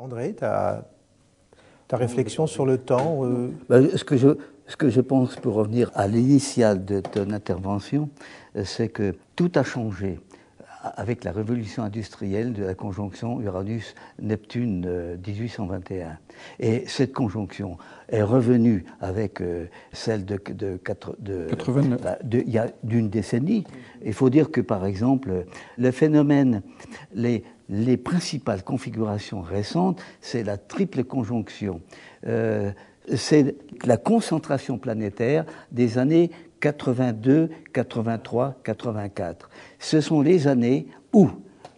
André, ta réflexion sur le temps Ce que je pense, pour revenir à l'initiale de ton intervention, c'est que tout a changé avec la révolution industrielle de la conjonction Uranus-Neptune 1821. Et cette conjonction est revenue avec celle d'une décennie. Il faut dire que, par exemple, le phénomène, les principales configurations récentes, c'est la triple conjonction. C'est la concentration planétaire des années 82, 83, 84. Ce sont les années où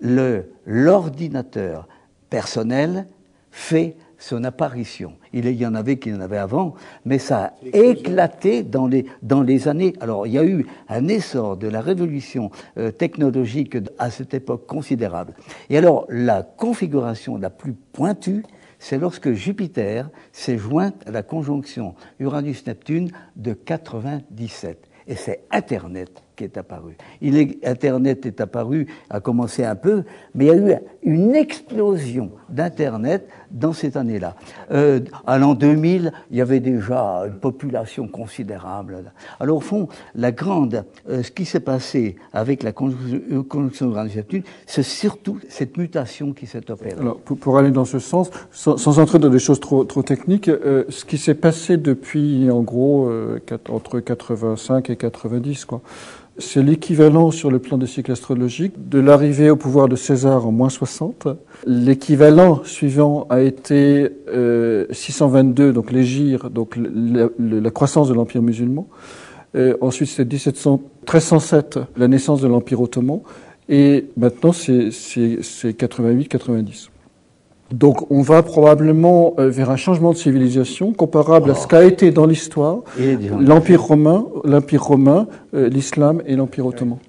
l'ordinateur personnel fait son apparition. Il y en avait qui en avaient avant, mais ça a éclaté dans les années. Alors, il y a eu un essor de la révolution technologique à cette époque considérable. Et alors, la configuration la plus pointue, c'est lorsque Jupiter s'est joint à la conjonction Uranus-Neptune de 97. Et c'est Internet qui est apparu. Internet est apparu, a commencé un peu, mais il y a eu une explosion d'Internet dans cette année-là. À l'an 2000, il y avait déjà une population considérable. Alors au fond, ce qui s'est passé avec la conjonction Uranus-Neptune, c'est surtout cette mutation qui s'est opérée. Alors pour aller dans ce sens, sans entrer dans des choses trop techniques, ce qui s'est passé depuis, en gros, entre 85 et 90, quoi. C'est l'équivalent sur le plan des cycles astrologiques de l'arrivée au pouvoir de César en moins 60. L'équivalent suivant a été 622, donc l'hégire, donc la croissance de l'Empire musulman. Ensuite, c'est 1307, la naissance de l'Empire ottoman. Et maintenant, c'est 88-90. Donc on va probablement vers un changement de civilisation comparable à ce qu'a été dans l'histoire l'Empire romain, l'Islam et l'Empire ottoman.